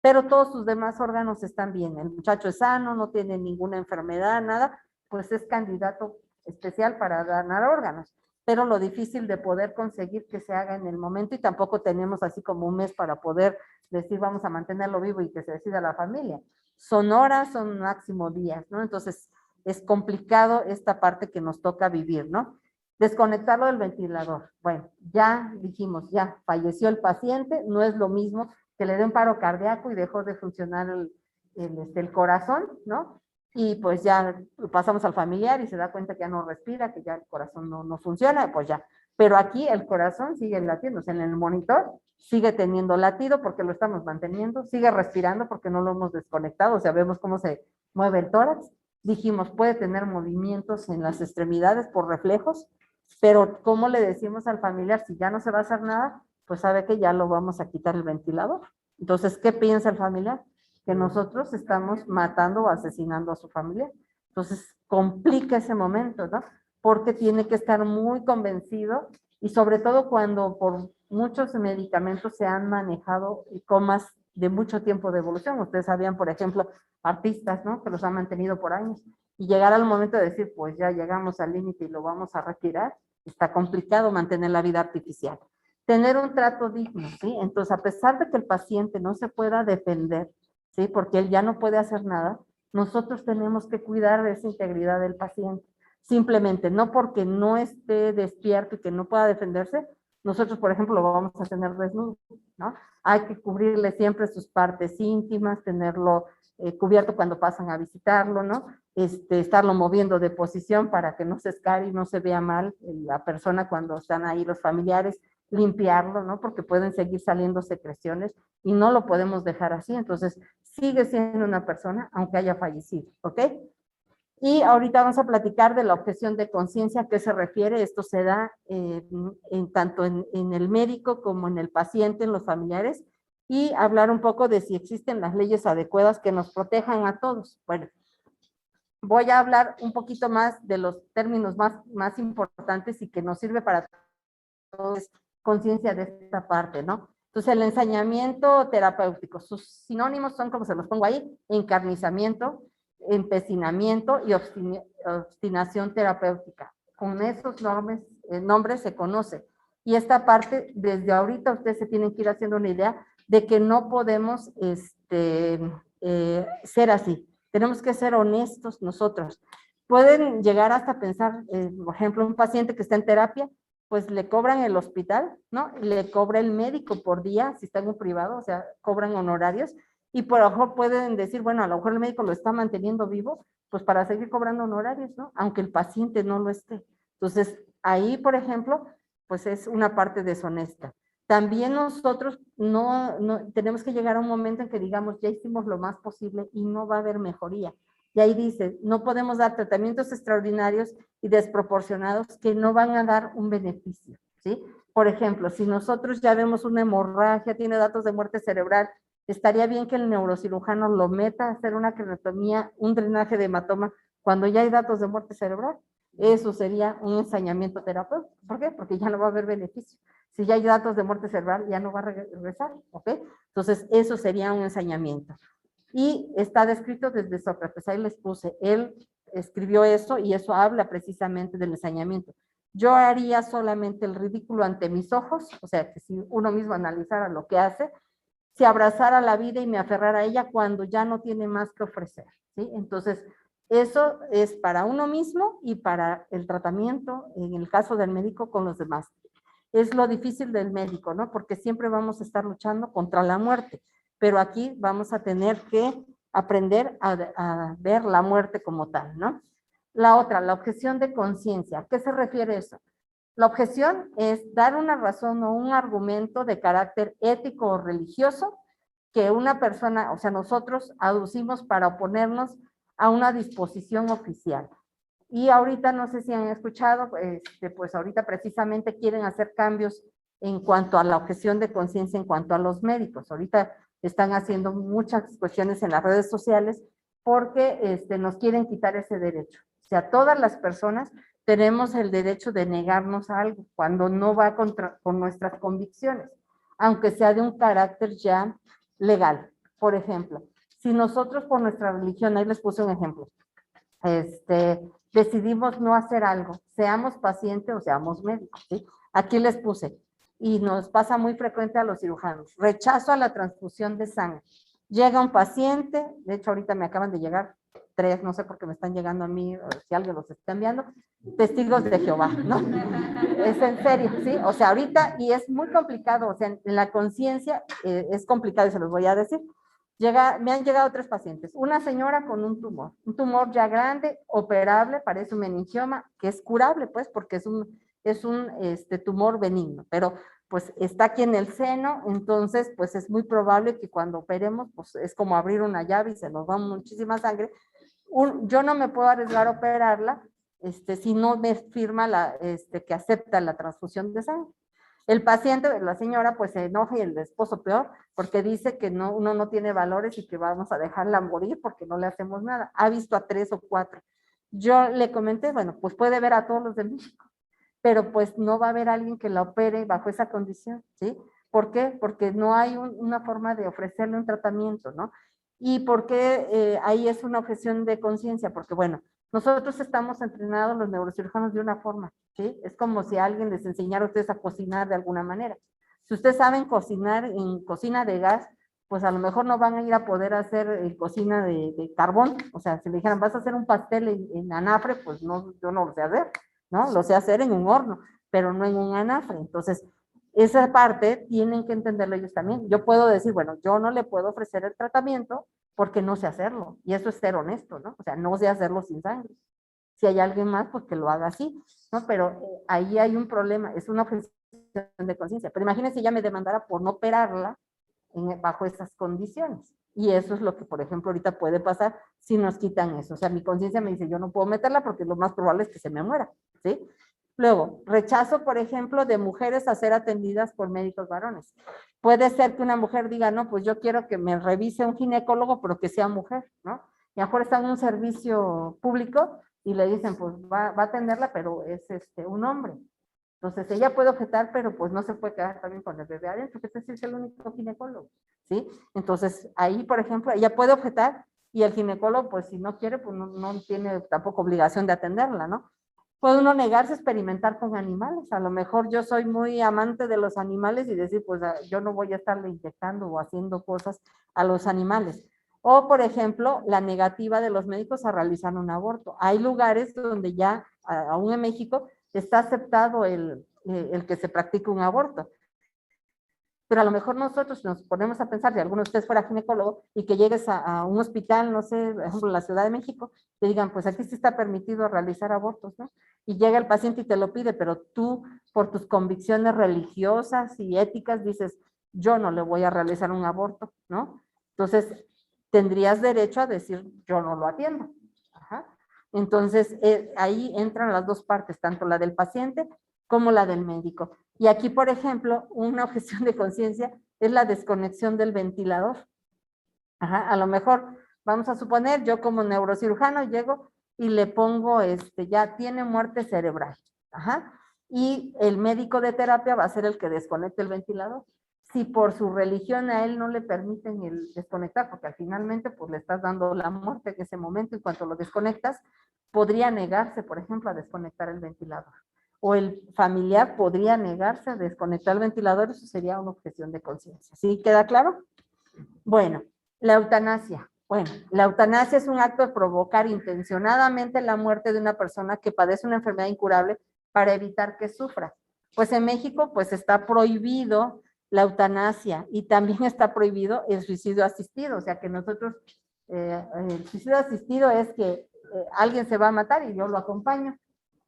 Pero todos sus demás órganos están bien. El muchacho es sano, no tiene ninguna enfermedad, nada, pues es candidato especial para donar órganos, pero lo difícil de poder conseguir que se haga en el momento y tampoco tenemos así como un mes para poder decir vamos a mantenerlo vivo y que se decida la familia. Son horas, son máximo días, ¿no? Entonces es complicado esta parte que nos toca vivir, ¿no? Desconectarlo del ventilador. Bueno, ya dijimos, ya falleció el paciente, no es lo mismo que le dé un paro cardíaco y dejó de funcionar el corazón, ¿no? Y pues ya pasamos al familiar y se da cuenta que ya no respira, que ya el corazón no funciona, pues ya. Pero aquí el corazón sigue latiendo, o sea, en el monitor sigue teniendo latido porque lo estamos manteniendo, sigue respirando porque no lo hemos desconectado, o sea, vemos cómo se mueve el tórax. Dijimos, puede tener movimientos en las extremidades por reflejos, pero ¿cómo le decimos al familiar si ya no se va a hacer nada? Pues sabe que ya lo vamos a quitar el ventilador. Entonces, ¿qué piensa el familiar? Que nosotros estamos matando o asesinando a su familia. Entonces, complica ese momento, ¿no? Porque tiene que estar muy convencido y sobre todo cuando por muchos medicamentos se han manejado comas de mucho tiempo de evolución. Ustedes sabían, por ejemplo, artistas, ¿no? Que los han mantenido por años. Y llegar al momento de decir, pues ya llegamos al límite y lo vamos a retirar, está complicado mantener la vida artificial. Tener un trato digno, ¿sí? Entonces, a pesar de que el paciente no se pueda defender, ¿sí? Porque él ya no puede hacer nada, nosotros tenemos que cuidar de esa integridad del paciente. Simplemente, no porque no esté despierto y que no pueda defenderse, nosotros, por ejemplo, lo vamos a tener desnudo, ¿no? Hay que cubrirle siempre sus partes íntimas, tenerlo cubierto cuando pasan a visitarlo, ¿no? Estarlo moviendo de posición para que no se escare y no se vea mal la persona cuando están ahí los familiares, limpiarlo, ¿no? Porque pueden seguir saliendo secreciones y no lo podemos dejar así. Entonces, sigue siendo una persona aunque haya fallecido, ¿ok? Y ahorita vamos a platicar de la objeción de conciencia, ¿a qué se refiere? Esto se da tanto en el médico como en el paciente, en los familiares, y hablar un poco de si existen las leyes adecuadas que nos protejan a todos. Bueno, voy a hablar un poquito más de los términos más importantes y que nos sirve para todos, conciencia de esta parte, ¿no? Entonces, el ensañamiento terapéutico, sus sinónimos son, como se los pongo ahí, encarnizamiento, empecinamiento y obstinación terapéutica. Con esos nombres se conoce. Y esta parte, desde ahorita ustedes se tienen que ir haciendo una idea de que no podemos ser así. Tenemos que ser honestos nosotros. Pueden llegar hasta pensar, por ejemplo, un paciente que está en terapia, pues le cobran el hospital, ¿no? Le cobra el médico por día, si está en un privado, o sea, cobran honorarios, y por lo mejor pueden decir, bueno, a lo mejor el médico lo está manteniendo vivo, pues para seguir cobrando honorarios, ¿no? Aunque el paciente no lo esté. Entonces, ahí, por ejemplo, pues es una parte deshonesta. También nosotros no tenemos que llegar a un momento en que digamos, ya hicimos lo más posible y no va a haber mejoría. Y ahí dice, no podemos dar tratamientos extraordinarios y desproporcionados que no van a dar un beneficio, ¿sí? Por ejemplo, si nosotros ya vemos una hemorragia, tiene datos de muerte cerebral, estaría bien que el neurocirujano lo meta a hacer una crenetomía, un drenaje de hematoma, cuando ya hay datos de muerte cerebral. Eso sería un ensañamiento terapéutico. ¿Por qué? Porque ya no va a haber beneficio. Si ya hay datos de muerte cerebral, ya no va a regresar, ¿ok? Entonces, eso sería un ensañamiento. Y está descrito desde Sócrates, ahí les puse, él escribió eso y eso habla precisamente del ensañamiento. Yo haría solamente el ridículo ante mis ojos, o sea, que si uno mismo analizara lo que hace, si abrazara la vida y me aferrara a ella cuando ya no tiene más que ofrecer, ¿sí? Entonces, eso es para uno mismo y para el tratamiento, en el caso del médico, con los demás. Es lo difícil del médico, ¿no? Porque siempre vamos a estar luchando contra la muerte, pero aquí vamos a tener que aprender a ver la muerte como tal, ¿no? La otra, la objeción de conciencia. ¿A qué se refiere eso? La objeción es dar una razón o un argumento de carácter ético o religioso que una persona, o sea, nosotros aducimos para oponernos a una disposición oficial. Y ahorita no sé si han escuchado, pues ahorita precisamente quieren hacer cambios en cuanto a la objeción de conciencia en cuanto a los médicos. Ahorita están haciendo muchas cuestiones en las redes sociales porque nos quieren quitar ese derecho. O sea, todas las personas tenemos el derecho de negarnos a algo cuando no va con nuestras convicciones, aunque sea de un carácter ya legal. Por ejemplo, si nosotros por nuestra religión, ahí les puse un ejemplo, decidimos no hacer algo, seamos pacientes o seamos médicos, ¿sí? Aquí les puse, y nos pasa muy frecuente a los cirujanos, rechazo a la transfusión de sangre. Llega un paciente, de hecho ahorita me acaban de llegar 3, no sé por qué me están llegando a mí, si alguien los está enviando, testigos de Jehová, ¿no? Es en serio, ¿sí? O sea, ahorita, y es muy complicado, o sea, en la conciencia es complicado y se los voy a decir. Me han llegado 3 pacientes, una señora con un tumor ya grande, operable, parece un meningioma, que es curable, pues, porque es un tumor benigno, pero pues está aquí en el seno, entonces pues es muy probable que cuando operemos, pues es como abrir una llave y se nos va muchísima sangre. Yo no me puedo arriesgar a operarla si no me firma que acepta la transfusión de sangre. El paciente, la señora, pues se enoja y el esposo peor, porque dice que uno no tiene valores y que vamos a dejarla morir porque no le hacemos nada. Ha visto a 3 o 4. Yo le comenté, bueno, pues puede ver a todos los de México, pero pues no va a haber alguien que la opere bajo esa condición, ¿sí? ¿Por qué? Porque no hay una forma de ofrecerle un tratamiento, ¿no? ¿Y por qué ahí es una objeción de conciencia? Porque, bueno, nosotros estamos entrenados los neurocirujanos de una forma, ¿sí? Es como si alguien les enseñara a ustedes a cocinar de alguna manera. Si ustedes saben cocinar en cocina de gas, pues a lo mejor no van a ir a poder hacer cocina de carbón. O sea, si le dijeran, vas a hacer un pastel en anafre, pues no, yo no lo sé hacer, ¿no? Lo sé hacer en un horno, pero no en un anafre. Entonces, esa parte tienen que entenderlo ellos también. Yo puedo decir, bueno, yo no le puedo ofrecer el tratamiento porque no sé hacerlo. Y eso es ser honesto, ¿no? O sea, no sé hacerlo sin sangre. Si hay alguien más, pues que lo haga así, ¿no? Pero ahí hay un problema, es una objeción de conciencia. Pero imagínense si ella me demandara por no operarla bajo esas condiciones. Y eso es lo que, por ejemplo, ahorita puede pasar si nos quitan eso. O sea, mi conciencia me dice, yo no puedo meterla porque lo más probable es que se me muera, ¿sí? Luego, rechazo, por ejemplo, de mujeres a ser atendidas por médicos varones. Puede ser que una mujer diga, no, pues yo quiero que me revise un ginecólogo, pero que sea mujer, ¿no? Y a lo mejor está en un servicio público y le dicen, pues va a atenderla, pero es un hombre. Entonces ella puede objetar, pero pues no se puede quedar también con el bebé adentro, que ese es el único ginecólogo, ¿sí? Entonces ahí, por ejemplo, ella puede objetar y el ginecólogo, pues si no quiere, pues no tiene tampoco obligación de atenderla, ¿no? Puede uno negarse a experimentar con animales. A lo mejor yo soy muy amante de los animales y decir, pues yo no voy a estarle inyectando o haciendo cosas a los animales. O, por ejemplo, la negativa de los médicos a realizar un aborto. Hay lugares donde ya, aún en México, está aceptado el que se practique un aborto. Pero a lo mejor nosotros nos ponemos a pensar, si alguno de ustedes fuera ginecólogo y que llegues a un hospital, no sé, por ejemplo, en la Ciudad de México, te digan, pues aquí sí está permitido realizar abortos, ¿no? Y llega el paciente y te lo pide, pero tú, por tus convicciones religiosas y éticas, dices, yo no le voy a realizar un aborto, ¿no? Entonces, tendrías derecho a decir, yo no lo atiendo. Ajá. Entonces, ahí entran las dos partes, tanto la del paciente como la del médico. Y aquí, por ejemplo, una objeción de conciencia es la desconexión del ventilador. Ajá, a lo mejor, vamos a suponer, yo como neurocirujano llego y le pongo, ya tiene muerte cerebral. Ajá, y el médico de terapia va a ser el que desconecte el ventilador. Si por su religión a él no le permiten el desconectar, porque al finalmente pues le estás dando la muerte en ese momento, y cuando lo desconectas, podría negarse, por ejemplo, a desconectar el ventilador. O el familiar podría negarse a desconectar el ventilador, eso sería una objeción de conciencia. ¿Sí queda claro? Bueno, la eutanasia. Bueno, la eutanasia es un acto de provocar intencionadamente la muerte de una persona que padece una enfermedad incurable para evitar que sufra. Pues en México, pues está prohibido la eutanasia y también está prohibido el suicidio asistido. O sea que nosotros, el suicidio asistido es que alguien se va a matar y yo lo acompaño.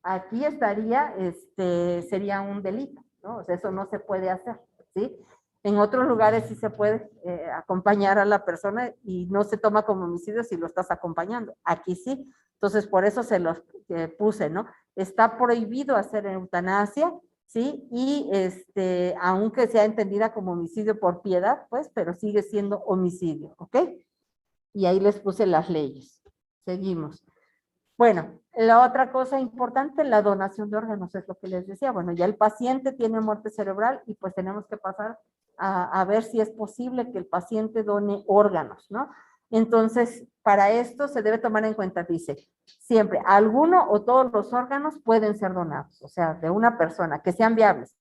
Aquí estaría, sería un delito, ¿no? O sea, eso no se puede hacer, ¿sí? En otros lugares sí se puede acompañar a la persona y no se toma como homicidio si lo estás acompañando. Aquí sí. Entonces, por eso se los puse, ¿no? Está prohibido hacer eutanasia, ¿sí? Y aunque sea entendida como homicidio por piedad, pues, pero sigue siendo homicidio, ¿ok? Y ahí les puse las leyes. Seguimos. Bueno, la otra cosa importante, la donación de órganos, es lo que les decía. Bueno, ya el paciente tiene muerte cerebral y pues tenemos que pasar a ver si es posible que el paciente done órganos, ¿no? Entonces, para esto se debe tomar en cuenta, dice, siempre, alguno o todos los órganos pueden ser donados, o sea, de una persona, que sean viables.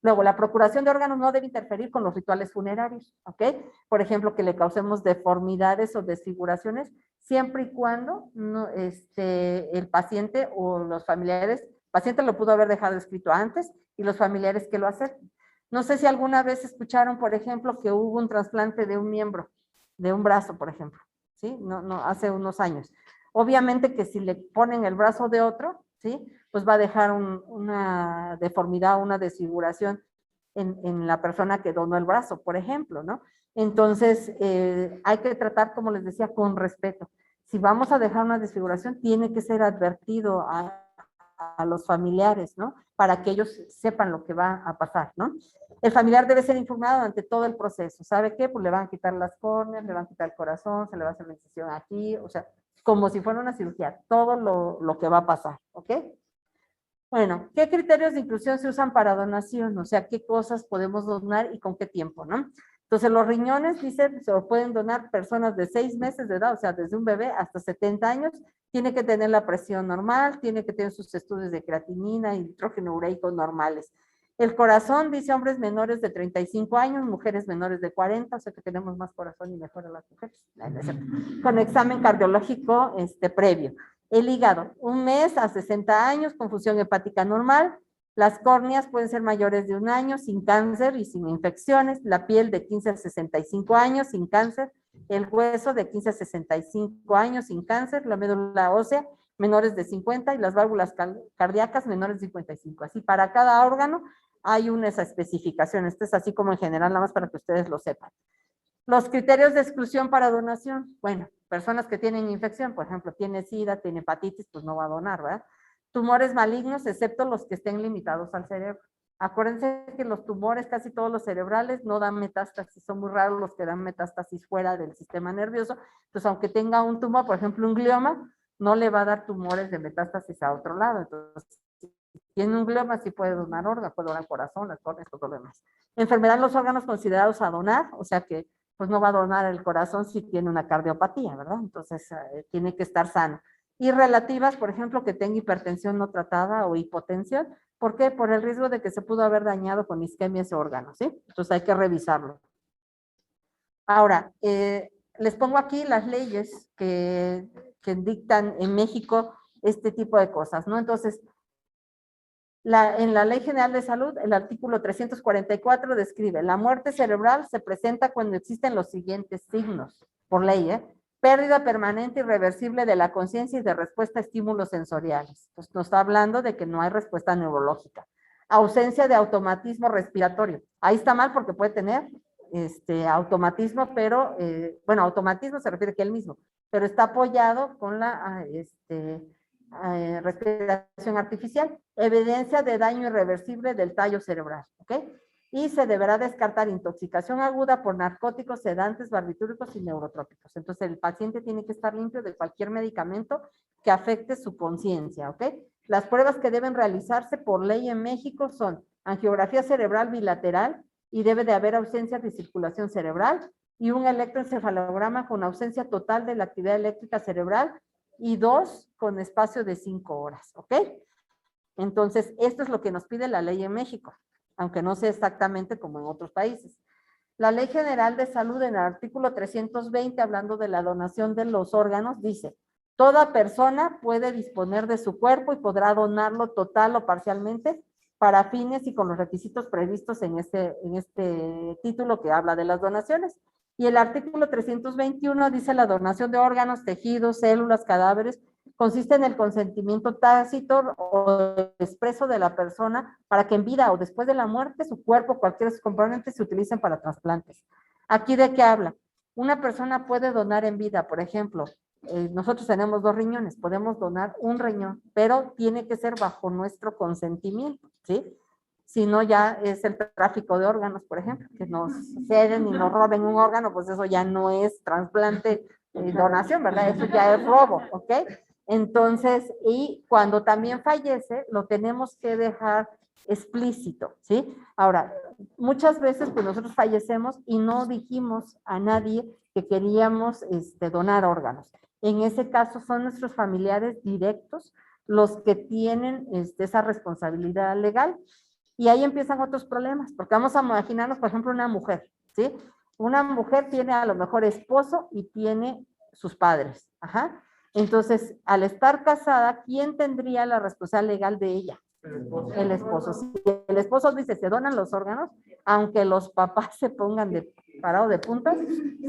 Luego, la procuración de órganos no debe interferir con los rituales funerarios, ¿ok? Por ejemplo, que le causemos deformidades o desfiguraciones, siempre y cuando no, el paciente o los familiares, el paciente lo pudo haber dejado escrito antes y los familiares que lo acepten. No sé si alguna vez escucharon, por ejemplo, que hubo un trasplante de un miembro, de un brazo, por ejemplo, ¿sí? No, hace unos años. Obviamente que si le ponen el brazo de otro, ¿sí? Pues va a dejar una deformidad, una desfiguración en la persona que donó el brazo, por ejemplo, ¿no? Entonces, hay que tratar, como les decía, con respeto. Si vamos a dejar una desfiguración, tiene que ser advertido a los familiares, ¿no? Para que ellos sepan lo que va a pasar, ¿no? El familiar debe ser informado ante todo el proceso. ¿Sabe qué? Pues le van a quitar las córneas, le van a quitar el corazón, se le va a hacer una incisión aquí, o sea, como si fuera una cirugía, todo lo que va a pasar, ¿ok? Bueno, ¿qué criterios de inclusión se usan para donación? O sea, ¿qué cosas podemos donar y con qué tiempo, no? Entonces, los riñones, dicen, se lo pueden donar personas de 6 meses de edad, o sea, desde un bebé hasta 70 años, tiene que tener la presión normal, tiene que tener sus estudios de creatinina y nitrógeno ureico normales. El corazón, dice, hombres menores de 35 años, mujeres menores de 40, o sea que tenemos más corazón y mejor a las mujeres, con examen cardiológico previo. El hígado, 1 mes a 60 años, con función hepática normal. Las córneas pueden ser mayores de 1 año, sin cáncer y sin infecciones. La piel de 15 a 65 años, sin cáncer. el hueso de 15 a 65 años sin cáncer, la médula ósea menores de 50 y las válvulas cardíacas menores de 55. Así para cada órgano hay unas especificaciones. Esto es así como en general, nada más para que ustedes lo sepan. Los criterios de exclusión para donación. Bueno, personas que tienen infección, por ejemplo, tiene SIDA, tiene hepatitis, pues no va a donar, ¿verdad? Tumores malignos, excepto los que estén limitados al cerebro. Acuérdense que los tumores, casi todos los cerebrales, no dan metástasis, son muy raros los que dan metástasis fuera del sistema nervioso. Entonces, aunque tenga un tumor, por ejemplo, un glioma, no le va a dar tumores de metástasis a otro lado. Entonces, si tiene un glioma, sí puede donar órganos, puede donar corazón, las córneas, todo lo demás. Enfermedad en los órganos considerados a donar, o sea que pues no va a donar el corazón si tiene una cardiopatía, ¿verdad? Entonces, tiene que estar sano. Y relativas, por ejemplo, que tenga hipertensión no tratada o hipotensión. ¿Por qué? Por el riesgo de que se pudo haber dañado con isquemia ese órgano, ¿sí? Entonces hay que revisarlo. Ahora, les pongo aquí las leyes que dictan en México este tipo de cosas, ¿no? Entonces, en la Ley General de Salud, el artículo 344 describe, la muerte cerebral se presenta cuando existen los siguientes signos, por ley, pérdida permanente y irreversible de la conciencia y de respuesta a estímulos sensoriales. Pues nos está hablando de que no hay respuesta neurológica. Ausencia de automatismo respiratorio. Ahí está mal porque puede tener automatismo, pero, bueno, automatismo se refiere que él mismo, pero está apoyado con la respiración artificial. Evidencia de daño irreversible del tallo cerebral, ¿ok? Y se deberá descartar intoxicación aguda por narcóticos, sedantes, barbitúricos y neurotrópicos. Entonces, el paciente tiene que estar limpio de cualquier medicamento que afecte su conciencia, ¿ok? Las pruebas que deben realizarse por ley en México son angiografía cerebral bilateral y debe de haber ausencia de circulación cerebral y un electroencefalograma con ausencia total de la actividad eléctrica cerebral y 2 con espacio de 5 horas, ¿ok? Entonces, esto es lo que nos pide la ley en México, aunque no sea exactamente como en otros países. La Ley General de Salud, en el artículo 320, hablando de la donación de los órganos, dice, toda persona puede disponer de su cuerpo y podrá donarlo total o parcialmente para fines y con los requisitos previstos en este título que habla de las donaciones. Y el artículo 321 dice la donación de órganos, tejidos, células, cadáveres, consiste en el consentimiento tácito o expreso de la persona para que en vida o después de la muerte su cuerpo, cualquiera de sus componentes se utilicen para trasplantes. ¿Aquí de qué habla? Una persona puede donar en vida, por ejemplo, nosotros tenemos 2 riñones, podemos donar un riñón, pero tiene que ser bajo nuestro consentimiento, ¿sí? Si no, ya es el tráfico de órganos, por ejemplo, que nos ceden y nos roben un órgano, pues eso ya no es trasplante y donación, ¿verdad? Eso ya es robo, ¿ok? Entonces, y cuando también fallece, lo tenemos que dejar explícito, ¿sí? Ahora, muchas veces pues nosotros fallecemos y no dijimos a nadie que queríamos donar órganos. En ese caso son nuestros familiares directos los que tienen esa responsabilidad legal. Y ahí empiezan otros problemas, porque vamos a imaginarnos, por ejemplo, una mujer, ¿sí? Una mujer tiene a lo mejor esposo y tiene sus padres, ajá. Entonces, al estar casada, ¿quién tendría la responsabilidad legal de ella? El esposo. Si el esposo dice, se donan los órganos, aunque los papás se pongan parado de puntas,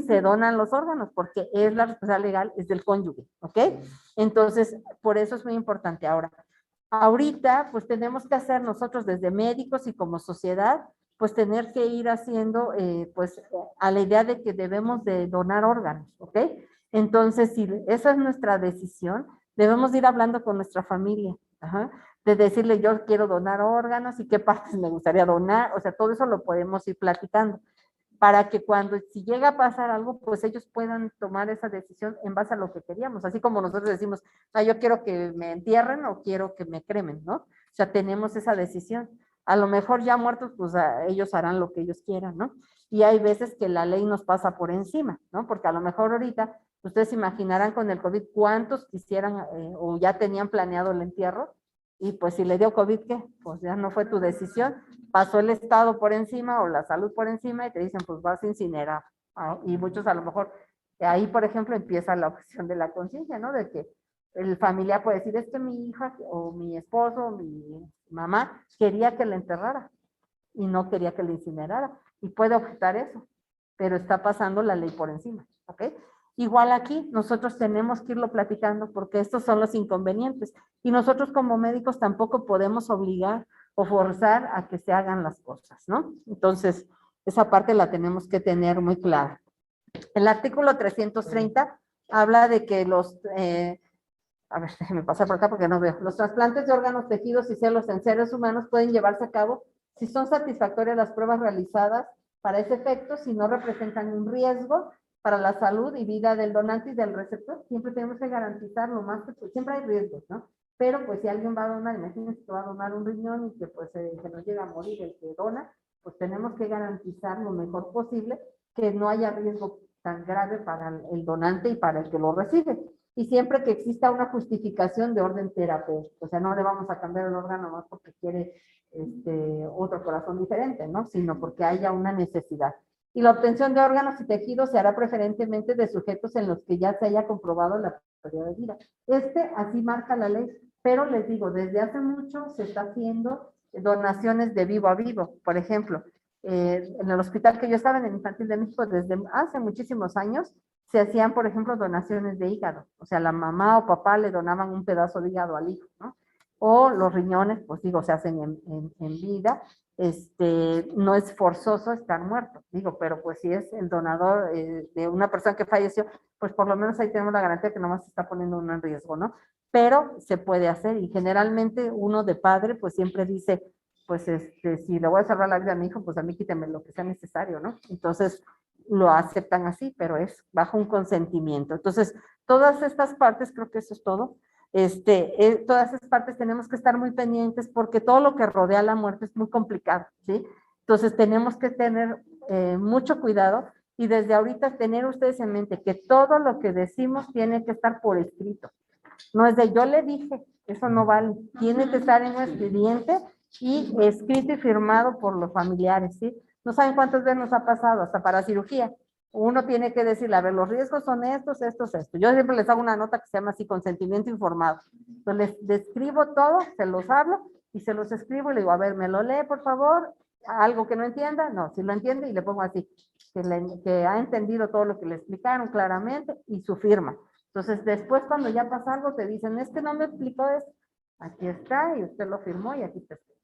se donan los órganos, porque es la responsabilidad legal, es del cónyuge, ¿ok? Entonces, por eso es muy importante. Ahorita, pues tenemos que hacer nosotros desde médicos y como sociedad, pues tener que ir haciendo, pues, a la idea de que debemos de donar órganos, ¿ok? Entonces, si esa es nuestra decisión, debemos ir hablando con nuestra familia, ajá, de decirle, yo quiero donar órganos y qué partes me gustaría donar, o sea, todo eso lo podemos ir platicando, para que cuando, si llega a pasar algo, pues ellos puedan tomar esa decisión en base a lo que queríamos, así como nosotros decimos, yo quiero que me entierren o quiero que me cremen, ¿no? O sea, tenemos esa decisión. A lo mejor ya muertos, pues ellos harán lo que ellos quieran, ¿no? Y hay veces que la ley nos pasa por encima, ¿no? Porque a lo mejor ahorita, ustedes imaginarán con el COVID cuántos quisieran o ya tenían planeado el entierro, y pues si le dio COVID, ¿qué? Pues ya no fue tu decisión, pasó el Estado por encima o la salud por encima y te dicen, pues vas a incinerar. Y muchos a lo mejor, ahí por ejemplo empieza la cuestión de la conciencia, ¿no? De que el familiar puede decir, es que mi hija o mi esposo o mi mamá quería que la enterrara y no quería que la incinerara. Y puede objetar eso, pero está pasando la ley por encima. ¿ok? Igual aquí, nosotros tenemos que irlo platicando porque estos son los inconvenientes. Y nosotros como médicos tampoco podemos obligar o forzar a que se hagan las cosas, ¿no? Entonces, esa parte la tenemos que tener muy clara. El artículo 330 habla de que a ver, déjeme pasar por acá porque no veo. Los trasplantes de órganos, tejidos y células en seres humanos pueden llevarse a cabo si son satisfactorias las pruebas realizadas para ese efecto, si no representan un riesgo para la salud y vida del donante y del receptor. Siempre tenemos que garantizar lo más que siempre hay riesgos, ¿no? Pero pues si alguien va a donar, imagínense que va a donar un riñón y que pues se nos llega a morir el que dona, pues tenemos que garantizar lo mejor posible que no haya riesgo tan grave para el donante y para el que lo recibe. Y siempre que exista una justificación de orden terapéutico, o sea, no le vamos a cambiar el órgano más porque quiere otro corazón diferente, ¿no? Sino porque haya una necesidad. Y la obtención de órganos y tejidos se hará preferentemente de sujetos en los que ya se haya comprobado la periodo de vida. Así marca la ley, pero les digo, desde hace mucho se está haciendo donaciones de vivo a vivo. Por ejemplo, en el hospital que yo estaba, en el Infantil de México, desde hace muchísimos años, se hacían, por ejemplo, donaciones de hígado. O sea, la mamá o papá le donaban un pedazo de hígado al hijo, ¿no? O los riñones, pues digo, se hacen en vida. No es forzoso estar muerto, digo, pero pues si es el donador de una persona que falleció, pues por lo menos ahí tenemos la garantía que no más se está poniendo uno en riesgo, ¿no? Pero se puede hacer y generalmente uno de padre pues siempre dice, pues si le voy a salvar la vida a mi hijo, pues a mí quíteme lo que sea necesario, ¿no? Entonces lo aceptan así, pero es bajo un consentimiento. Entonces, todas estas partes, creo que eso es todo. Todas esas partes tenemos que estar muy pendientes porque todo lo que rodea la muerte es muy complicado, ¿sí? Entonces tenemos que tener mucho cuidado y desde ahorita tener ustedes en mente que todo lo que decimos tiene que estar por escrito. No es de yo le dije, eso no vale. Tiene que estar en un expediente y escrito y firmado por los familiares, ¿sí? No saben cuántas veces nos ha pasado, hasta para cirugía. Uno tiene que decirle, a ver, los riesgos son estos. Yo siempre les hago una nota que se llama así, consentimiento informado. Entonces les describo todo, se los hablo y se los escribo y le digo, a ver, ¿me lo lee, por favor? ¿Algo que no entienda? No, si lo entiende y le pongo así, que ha entendido todo lo que le explicaron claramente y su firma. Entonces, después cuando ya pasa algo, te dicen, es que no me explicó esto. Aquí está y usted lo firmó y aquí está escrito.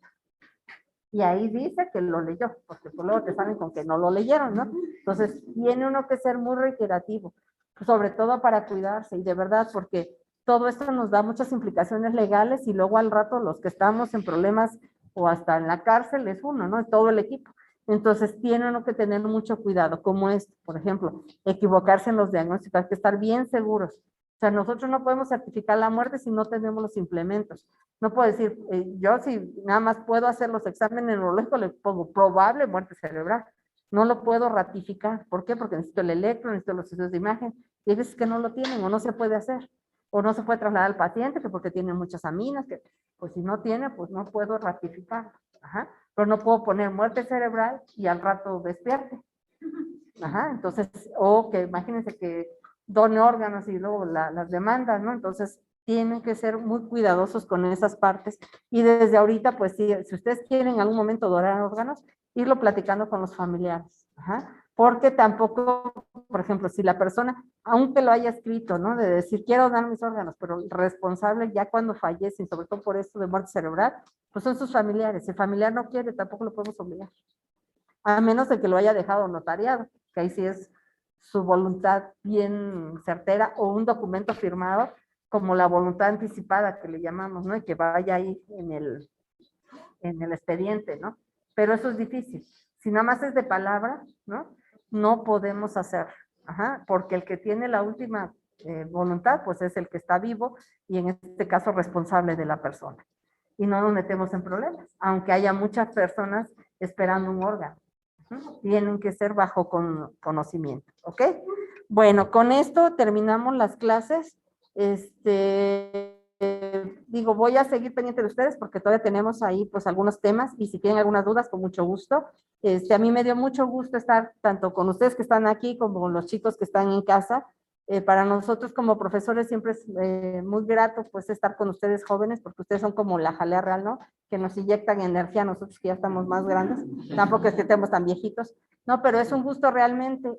Y ahí dice que lo leyó, porque pues luego te salen con que no lo leyeron, ¿no? Entonces, tiene uno que ser muy reiterativo, sobre todo para cuidarse, y de verdad, porque todo esto nos da muchas implicaciones legales, y luego al rato los que estamos en problemas o hasta en la cárcel es uno, ¿no? Todo el equipo. Entonces, tiene uno que tener mucho cuidado, como es, por ejemplo, equivocarse en los diagnósticos, hay que estar bien seguros. O sea, nosotros no podemos certificar la muerte si no tenemos los implementos. No puedo decir, yo si nada más puedo hacer los exámenes neurológicos, le pongo probable muerte cerebral. No lo puedo ratificar. ¿Por qué? Porque necesito el electro, necesito los estudios de imagen. Y hay veces que no lo tienen o no se puede hacer. O no se puede trasladar al paciente que porque tiene muchas aminas, que pues si no tiene, pues no puedo ratificar. Ajá. Pero no puedo poner muerte cerebral y al rato despierte. Ajá. Entonces, o que imagínense que done órganos y luego las demandas, ¿no? Entonces, tienen que ser muy cuidadosos con esas partes y desde ahorita, pues si ustedes quieren en algún momento donar órganos, irlo platicando con los familiares, ajá, porque tampoco, por ejemplo, si la persona, aunque lo haya escrito, ¿no? De decir, quiero donar mis órganos, pero el responsable ya cuando fallecen, sobre todo por esto de muerte cerebral, pues son sus familiares. Si el familiar no quiere, tampoco lo podemos obligar, a menos de que lo haya dejado notariado, que ahí sí es su voluntad bien certera o un documento firmado como la voluntad anticipada que le llamamos, ¿no? Y que vaya ahí en el expediente, ¿no? Pero eso es difícil. Si nada más es de palabra, ¿no? No podemos hacer, ajá, porque el que tiene la última voluntad, pues es el que está vivo y en este caso responsable de la persona. Y no nos metemos en problemas, aunque haya muchas personas esperando un órgano. Tienen que ser bajo conocimiento, ¿ok? Bueno, con esto terminamos las clases. Digo, voy a seguir pendiente de ustedes porque todavía tenemos ahí pues algunos temas y si tienen algunas dudas, con mucho gusto. A mí me dio mucho gusto estar tanto con ustedes que están aquí como con los chicos que están en casa Para nosotros como profesores siempre es muy grato pues estar con ustedes jóvenes, porque ustedes son como la jalea real, ¿no? Que nos inyectan energía a nosotros que ya estamos más grandes, tampoco es que estemos tan viejitos, no, pero es un gusto realmente.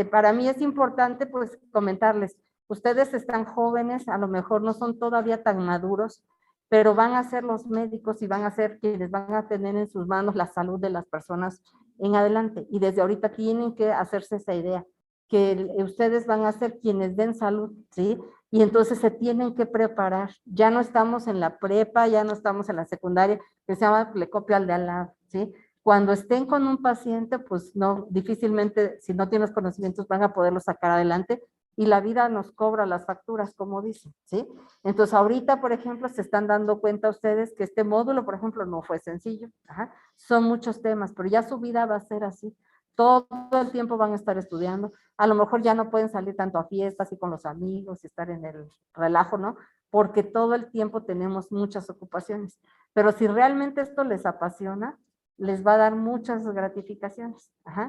Para mí es importante pues comentarles, ustedes están jóvenes, a lo mejor no son todavía tan maduros, pero van a ser los médicos y van a ser quienes van a tener en sus manos la salud de las personas en adelante, y desde ahorita tienen que hacerse esa idea que ustedes van a ser quienes den salud, ¿sí? Y entonces se tienen que preparar. Ya no estamos en la prepa, ya no estamos en la secundaria, que se llama le copio al de al lado, ¿sí? Cuando estén con un paciente, pues no, difícilmente, si no tienes conocimientos, van a poderlo sacar adelante y la vida nos cobra las facturas, como dicen, ¿sí? Entonces ahorita, por ejemplo, se están dando cuenta ustedes que este módulo, por ejemplo, no fue sencillo, ajá, son muchos temas, pero ya su vida va a ser así. Todo el tiempo van a estar estudiando. A lo mejor ya no pueden salir tanto a fiestas y con los amigos y estar en el relajo, ¿no? Porque todo el tiempo tenemos muchas ocupaciones. Pero si realmente esto les apasiona, les va a dar muchas gratificaciones. Ajá.